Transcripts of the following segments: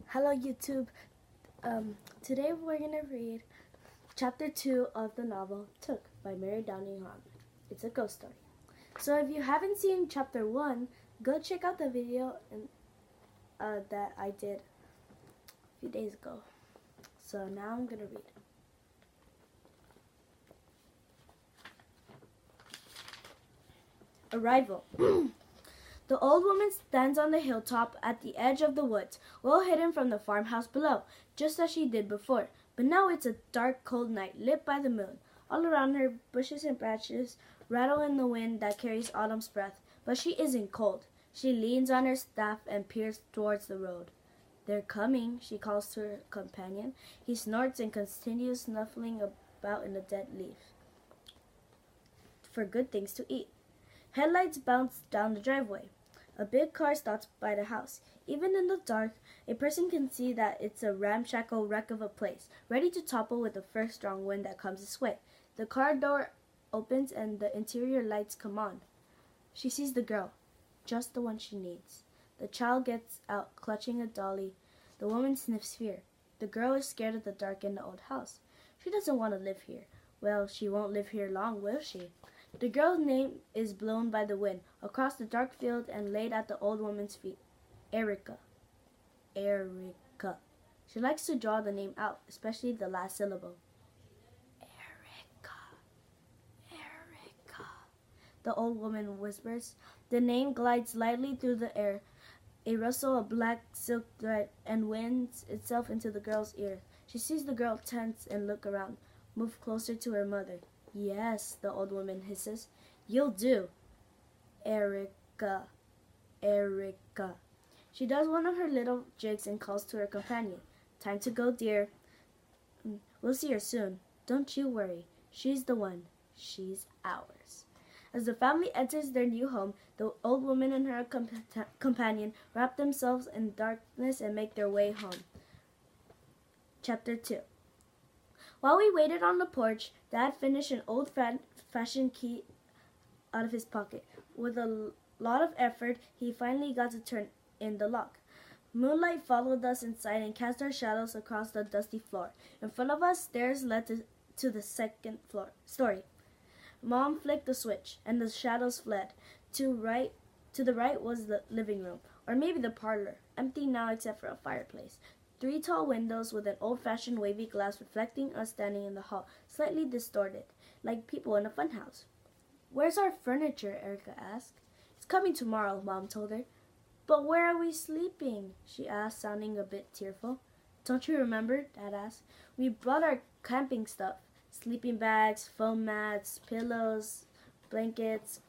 Hello YouTube. Today we're going to read chapter 2 of the novel Took by Mary Downing Hahn. It's a ghost story. So if you haven't seen chapter 1, go check out the video that I did a few days ago. So now I'm going to read. Arrival. The old woman stands on the hilltop at the edge of the woods, well hidden from the farmhouse below, just as she did before. But now it's a dark, cold night, lit by the moon. All around her, bushes and branches rattle in the wind that carries autumn's breath. But she isn't cold. She leans on her staff and peers towards the road. "They're coming," she calls to her companion. He snorts and continues snuffling about in a dead leaf for good things to eat. Headlights bounce down the driveway. A big car stops by the house. Even in the dark, a person can see that it's a ramshackle wreck of a place, ready to topple with the first strong wind that comes its way. The car door opens and the interior lights come on. She sees the girl, just the one she needs. The child gets out, clutching a dolly. The woman sniffs fear. The girl is scared of the dark in the old house. She doesn't want to live here. Well, she won't live here long, will she? The girl's name is blown by the wind across the dark field and laid at the old woman's feet. Erica. Erica. She likes to draw the name out, especially the last syllable. Erica. Erica. The old woman whispers. The name glides lightly through the air. A rustle of black silk thread and winds itself into the girl's ear. She sees the girl tense and look around, move closer to her mother. "Yes," the old woman hisses. "You'll do." Erica. Erica. She does one of her little jigs and calls to her companion. "Time to go, dear. We'll see her soon. Don't you worry. She's the one. She's ours." As the family enters their new home, the old woman and her companion wrap themselves in darkness and make their way home. Chapter 2. While we waited on the porch, Dad finished an old-fashioned key out of his pocket. With a lot of effort, he finally got to turn in the lock. Moonlight followed us inside and cast our shadows across the dusty floor. In front of us, stairs led to the second story. Mom flicked the switch, and the shadows fled. To the right was the living room, or maybe the parlor, empty now except for a fireplace. 3 tall windows with an old-fashioned wavy glass reflecting us standing in the hall, slightly distorted, like people in a funhouse. "Where's our furniture?" Erica asked. "It's coming tomorrow," Mom told her. "But where are we sleeping?" she asked, sounding a bit tearful. "Don't you remember?" Dad asked. "We brought our camping stuff. Sleeping bags, foam mats, pillows, blankets."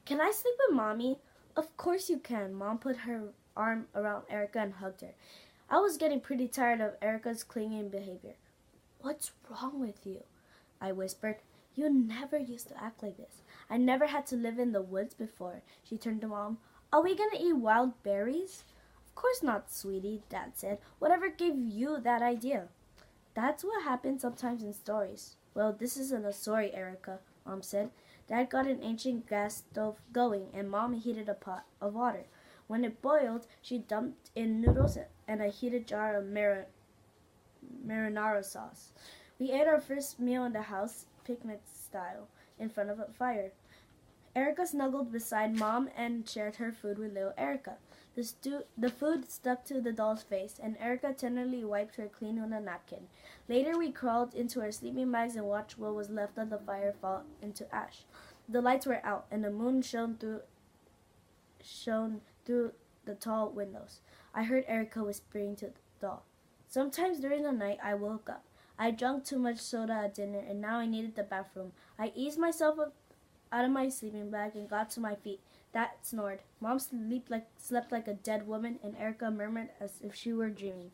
"Can I sleep with Mommy?" "Of course you can." Mom put her arm around Erica and hugged her. I was getting pretty tired of Erica's clinging behavior. "What's wrong with you?" I whispered. "You never used to act like this. I never had to live in the woods before." She turned to Mom. "Are we going to eat wild berries?" "Of course not, sweetie," Dad said. "Whatever gave you that idea?" "That's what happens sometimes in stories." "Well, this isn't a story, Erica," Mom said. Dad got an ancient gas stove going, and Mom heated a pot of water. When it boiled, she dumped in noodles and a heated jar of marinara sauce. We ate our first meal in the house, picnic style, in front of a fire. Erica snuggled beside Mom and shared her food with little Erica. The food stuck to the doll's face, and Erica tenderly wiped her clean with a napkin. Later, we crawled into our sleeping bags and watched what was left of the fire fall into ash. The lights were out, and the moon shone through the tall windows. I heard Erica whispering to the doll. "Sometimes during the night I woke up. I drank too much soda at dinner and now I needed the bathroom. I eased myself up out of my sleeping bag and got to my feet." Dad snored. Mom slept like a dead woman, and Erica murmured as if she were dreaming.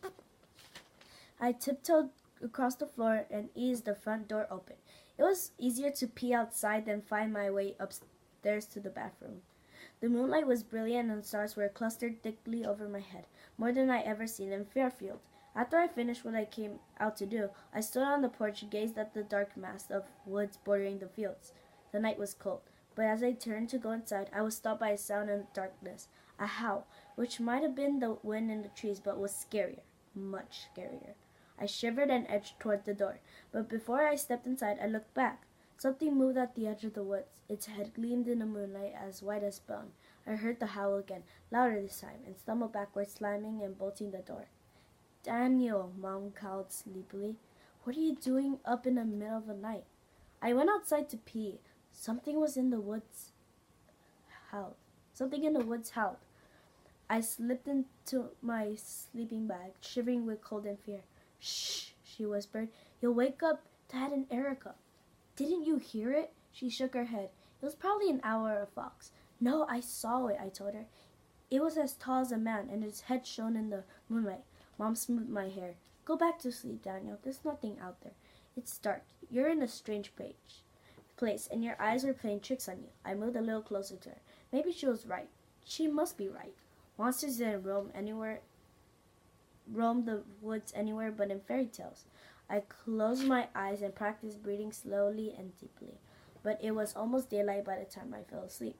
I tiptoed across the floor and eased the front door open. It was easier to pee outside than find my way upstairs to the bathroom. The moonlight was brilliant and the stars were clustered thickly over my head, more than I ever seen in Fairfield. After I finished what I came out to do, I stood on the porch and gazed at the dark mass of woods bordering the fields. The night was cold, but as I turned to go inside, I was stopped by a sound in the darkness, a howl, which might have been the wind in the trees but was scarier. much scarier. I shivered and edged toward the door, but before I stepped inside, I looked back. Something moved at the edge of the woods. Its head gleamed in the moonlight as white as bone. I heard the howl again, louder this time, and stumbled backwards, slamming and bolting the door. "Daniel," Mom called sleepily. "What are you doing up in the middle of the night?" "I went outside to pee. Something in the woods howled. I slipped into my sleeping bag, shivering with cold and fear. "Shh," she whispered. "You'll wake up Dad and Erica." "Didn't you hear it?" She shook her head. "It was probably an owl or a fox." "No, I saw it," I told her. "It was as tall as a man, and its head shone in the moonlight." Mom smoothed my hair. "Go back to sleep, Daniel. There's nothing out there. It's dark. You're in a strange place, and your eyes are playing tricks on you." I moved a little closer to her. Maybe she was right. She must be right. Monsters didn't roam the woods anywhere but in fairy tales. I closed my eyes and practiced breathing slowly and deeply, but it was almost daylight by the time I fell asleep.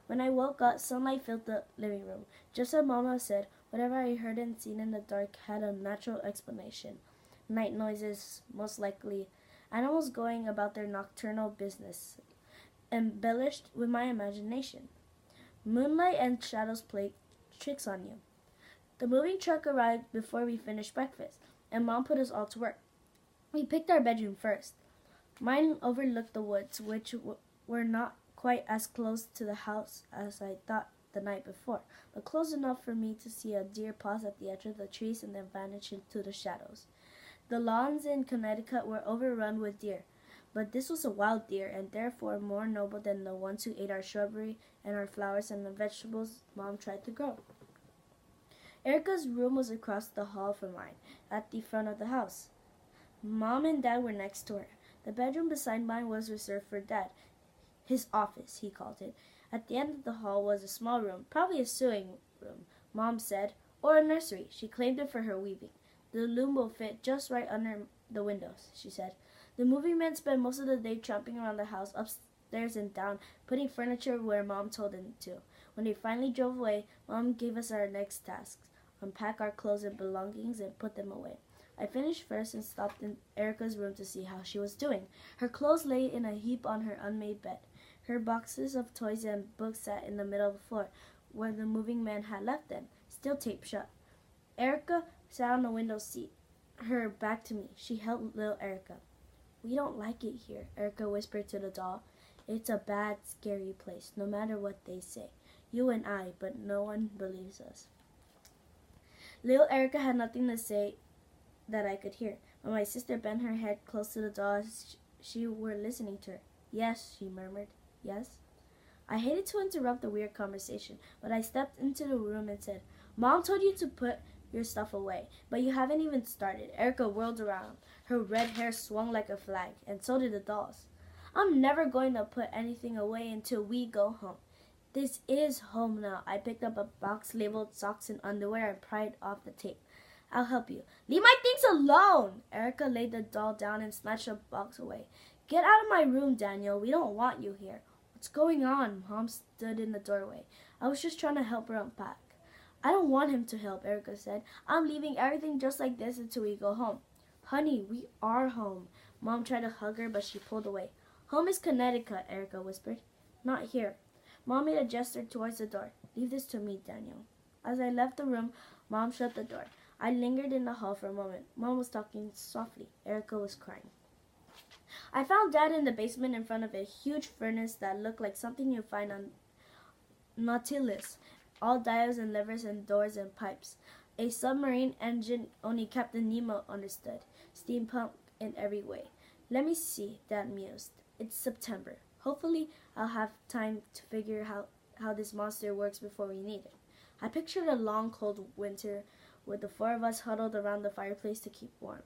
When I woke up, sunlight filled the living room. Just as Mama said, whatever I heard and seen in the dark had a natural explanation. Night noises, most likely. Animals going about their nocturnal business, embellished with my imagination. Moonlight and shadows played tricks on you. The moving truck arrived before we finished breakfast, and Mom put us all to work. We picked our bedroom first. Mine overlooked the woods, which were not quite as close to the house as I thought the night before, but close enough for me to see a deer pause at the edge of the trees and then vanish into the shadows. The lawns in Connecticut were overrun with deer, but this was a wild deer and therefore more noble than the ones who ate our shrubbery and our flowers and the vegetables Mom tried to grow. Erica's room was across the hall from mine, at the front of the house. Mom and Dad were next to her. The bedroom beside mine was reserved for Dad. His office, he called it. At the end of the hall was a small room, probably a sewing room, Mom said, or a nursery. She claimed it for her weaving. "The loom will fit just right under the windows," she said. The moving men spent most of the day tramping around the house, upstairs and down, putting furniture where Mom told them to. When they finally drove away, Mom gave us our next tasks: unpack our clothes and belongings and put them away. I finished first and stopped in Erica's room to see how she was doing. Her clothes lay in a heap on her unmade bed. Her boxes of toys and books sat in the middle of the floor, where the moving man had left them, still taped shut. Erica sat on the window seat, her back to me. She held little Erica. "We don't like it here," Erica whispered to the doll. "It's a bad, scary place, no matter what they say. You and I, but no one believes us." Little Erica had nothing to say that I could hear, but my sister bent her head close to the doll as she were listening to her. "Yes," she murmured. "Yes." I hated to interrupt the weird conversation, but I stepped into the room and said, "Mom told you to put your stuff away, but you haven't even started." Erica whirled around. Her red hair swung like a flag, and so did the doll's. "I'm never going to put anything away until we go home." "This is home now." I picked up a box labeled socks and underwear and pried off the tape. "I'll help you." "Leave my things alone!" Erica laid the doll down and snatched the box away. "Get out of my room, Daniel. We don't want you here." "What's going on?" Mom stood in the doorway. I was just trying to help her unpack. "I don't want him to help," Erica said. "I'm leaving everything just like this until we go home." "Honey, we are home." Mom tried to hug her, but she pulled away. "Home is Connecticut," Erica whispered. "Not here." Mom made a gesture towards the door. "Leave this to me, Daniel." As I left the room, Mom shut the door. I lingered in the hall for a moment. Mom was talking softly. Erica was crying. I found Dad in the basement in front of a huge furnace that looked like something you'd find on Nautilus. All dials and levers and doors and pipes. A submarine engine only Captain Nemo understood. Steam pump in every way. "Let me see," Dad mused. "It's September. Hopefully I'll have time to figure out how this monster works before we need it." I pictured a long, cold winter with the four of us huddled around the fireplace to keep warm.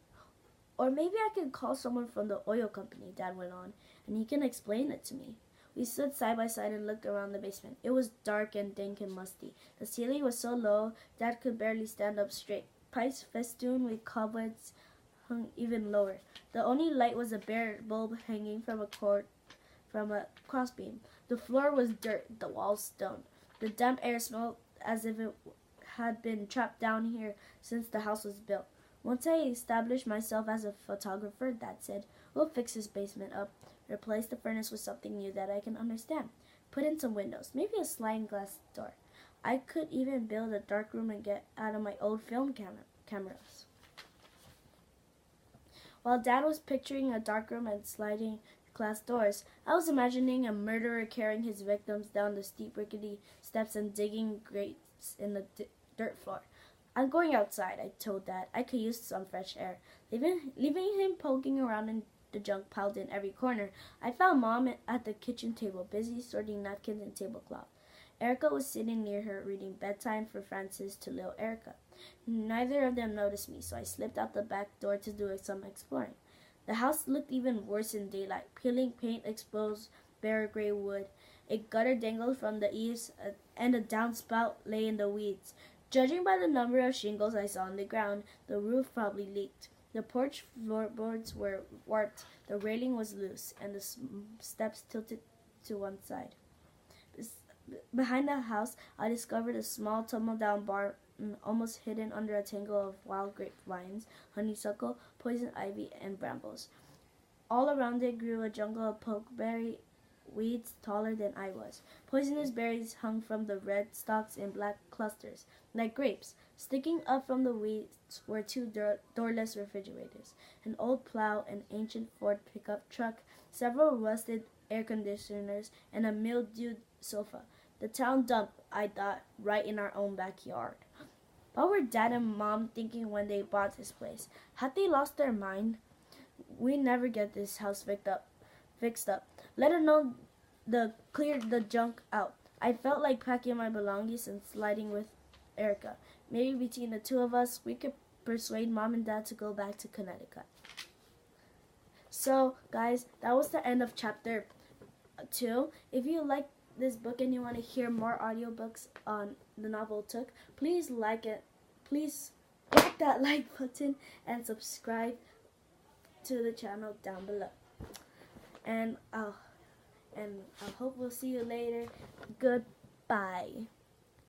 "Or maybe I can call someone from the oil company," Dad went on, "and he can explain it to me." We stood side by side and looked around the basement. It was dark and dank and musty. The ceiling was so low Dad could barely stand up straight. Pipes festooned with cobwebs hung even lower. The only light was a bare bulb hanging from a crossbeam. The floor was dirt, the walls stone. The damp air smelled as if it had been trapped down here since the house was built. Once I established myself as a photographer, Dad said, we'll fix his basement up, replace the furnace with something new that I can understand, put in some windows, maybe a sliding glass door. I could even build a dark room and get out of my old film cameras. While Dad was picturing a dark room and sliding glass doors, I was imagining a murderer carrying his victims down the steep rickety steps and digging grates in the dirt floor. I'm going outside, I told Dad. I could use some fresh air. Leaving him poking around in the junk piled in every corner, I found Mom at the kitchen table, busy sorting napkins and tablecloth. Erica was sitting near her, reading bedtime for Francis to little Erica. Neither of them noticed me, so I slipped out the back door to do some exploring. The house looked even worse in daylight. Peeling paint exposed bare gray wood. A gutter dangled from the eaves, and a downspout lay in the weeds. Judging by the number of shingles I saw on the ground, the roof probably leaked. The porch floorboards were warped, the railing was loose, and the steps tilted to one side. Behind the house, I discovered a small tumble-down barn almost hidden under a tangle of wild grapevines, honeysuckle, poison ivy, and brambles. All around it grew a jungle of pokeberry weeds taller than I was. Poisonous berries hung from the red stalks in black clusters, like grapes. Sticking up from the weeds were two doorless refrigerators, an old plow, an ancient Ford pickup truck, several rusted air conditioners, and a mildewed sofa. The town dump, I thought, right in our own backyard. What were Dad and Mom thinking when they bought this place? Had they lost their mind? We never get this house fixed up. Let alone clear the junk out. I felt like packing my belongings and sliding with Erica. Maybe between the two of us, we could persuade Mom and Dad to go back to Connecticut. So, guys, that was the end of chapter 2. If you like this book and you want to hear more audiobooks on the novel Took, please like it. Please whack that like button and subscribe to the channel down below. And I hope we'll see you later. Goodbye.